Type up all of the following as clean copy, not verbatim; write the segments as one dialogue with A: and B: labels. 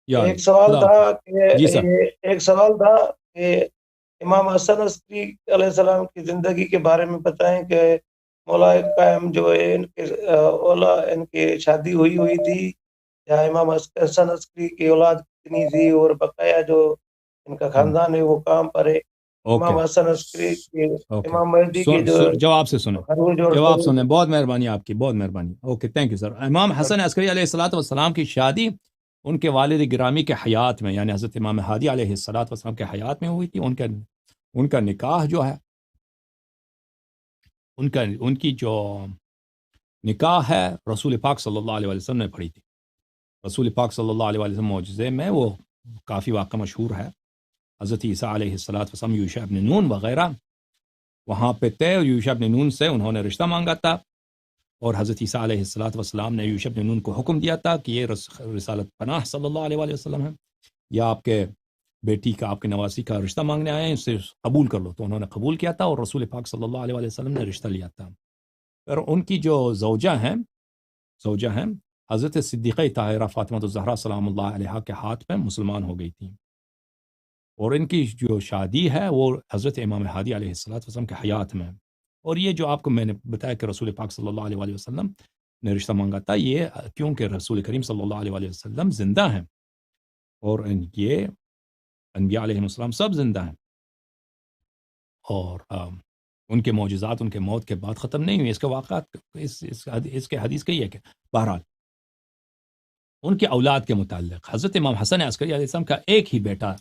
A: یا
B: ایک سوال
A: خدا
B: تھا
A: حافظ. جی سر.
B: ایک سوال تھا کہ امام حسن عسکری علیہ السلام کی زندگی کے بارے میں بتائیں کہ مولا قائم جو ہے ان کی شادی ہوئی تھی یا امام حسن عسکری کی اولاد کتنی تھی، اور بقایا جو ان کا خاندان ہے وہ کام پر ہے.
A: اوکے
B: امام حسن عسکری کی
A: اوکے
B: امام مہدی کے جو
A: جواب سے سنیں،
B: خروج اور
A: جواب سنیں. بہت مہربانی آپ کی، بہت مہربانی. Okay thank you sir. امام حسن عسکری علیہ الصلوۃ والسلام کی شادی ان کے والد گرامی کے حیات میں، یعنی حضرت امام مہدی علیہ الصلوۃ والسلام کے حیات میں ہوئی تھی. ان کا نکاح جو ہے، ان کی جو نکاح ہے رسول پاک صلی اللہ علیہ وسلم نے پڑھی تھی. رسول پاک صلی اللہ علیہ وسلم معجزے میں وہ کافی واقعہ مشہور ہے. حضرت عیسیٰ علیہ الصلوۃ والسلام، یوشع ابن نون وغیرہ وہاں پہ تھے، اور یوشع ابن نون سے انہوں نے رشتہ مانگا تھا، اور حضرت عیسیٰ علیہ الصلوۃ والسلام نے یوشع ابن نون کو حکم دیا تھا کہ یہ رسالت پناہ صلی اللہ علیہ وسلم ہے، یا آپ کے بیٹی کا، آپ کے نواسی کا رشتہ مانگنے آئے ہیں، اسے قبول کر لو. تو انہوں نے قبول کیا تھا، اور رسول پاک صلی اللہ علیہ وسلم نے رشتہ لیا تھا. اور ان کی جو زوجہ ہیں حضرت صدیقہ طاہرہ فاطمہ الزہرا سلام اللہ علیہا کے ہاتھ میں مسلمان ہو گئی تھیں. اور ان کی جو شادی ہے وہ حضرت امام مہدی علیہ الصلوۃ والسلام کے حیات میں. اور یہ جو آپ کو میں نے بتایا کہ رسول پاک صلی اللہ علیہ وسلم نے رشتہ مانگا تھا، یہ کیونکہ رسول کریم صلی اللہ علیہ وسلم زندہ ہیں، اور یہ انبیاء علیہ السلام سب زندہ ہیں، اور ان کے معجزات ان کے موت کے بعد ختم نہیں ہوئی. اس کے واقعات اس کے حدیث کہی ہے کہ بہرحال ان کے اولاد کے متعلق حضرت امام حسن عسکری علیہ السلام کا ایک ہی بیٹا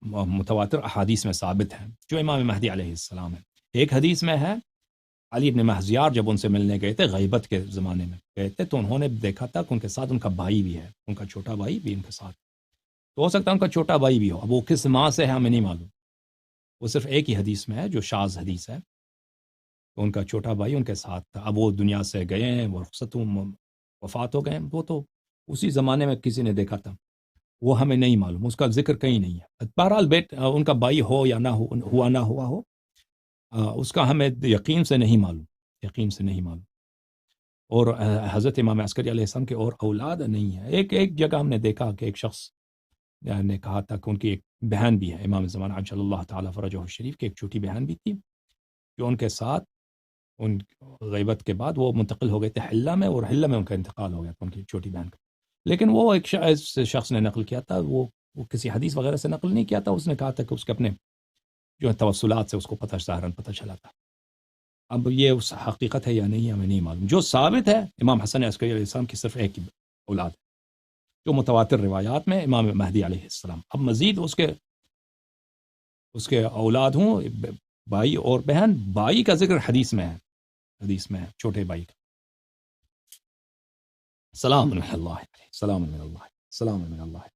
A: متواتر احادیث میں ثابت ہے، جو امام مہدی علیہ السلام ہے. ایک حدیث میں ہے علی ابن مہزیار جب ان سے ملنے گئے تھے، غیبت کے زمانے میں گئے تھے، تو انہوں نے دیکھا تھا کہ ان کے ساتھ ان کا بھائی بھی ہے، ان کا چھوٹا بھائی بھی ان کے ساتھ. تو ہو سکتا ہے ان کا چھوٹا بھائی بھی ہو، اب وہ کس ماں سے ہے ہمیں نہیں معلوم. وہ صرف ایک ہی حدیث میں ہے جو شاذ حدیث ہے، تو ان کا چھوٹا بھائی ان کے ساتھ تھا. اب وہ دنیا سے گئے ہیں، وہ رخصت وفات ہو گئے ہیں. وہ تو اسی زمانے میں کسی نے دیکھا تھا، وہ ہمیں نہیں معلوم، اس کا ذکر کہیں نہیں ہے. بہرحال ان کا بھائی ہو یا نہ ہوا ہو، اس کا ہمیں یقین سے نہیں معلوم. اور حضرت امام عسکری علیہ السلام کے اور اولاد نہیں ہے. ایک جگہ ہم نے دیکھا کہ ایک شخص نے کہا تھا کہ ان کی ایک بہن بھی ہے، امام زمان عجل اللہ تعالیٰ فرجہ الشریف کی ایک چھوٹی بہن بھی تھی، جو ان کے ساتھ ان غیبت کے بعد وہ منتقل ہو گئے تھے حلہ میں، اور حلہ میں ان کا انتقال ہو گیا تھا ان کی چھوٹی بہن کا. لیکن وہ ایک شخص نے نقل کیا تھا، وہ کسی حدیث وغیرہ سے نقل نہیں کیا تھا. اس نے کہا تھا کہ اس کے اپنے جو توسلات سے اس کو پتہ چلا تھا. اب یہ اس حقیقت ہے یا نہیں ہمیں نہیں معلوم. جو ثابت ہے امام حسن عسکری علیہ السلام کی صرف ایک ہی اولاد ہے، جو متواتر روایات میں امام مہدی علیہ السلام. اب مزید اس کے اولاد ہوں، بھائی اور بہن. بھائی کا ذکر حدیث میں ہے چھوٹے بھائی کا. سلام من اللہ، سلام من اللہ، سلام من اللہ.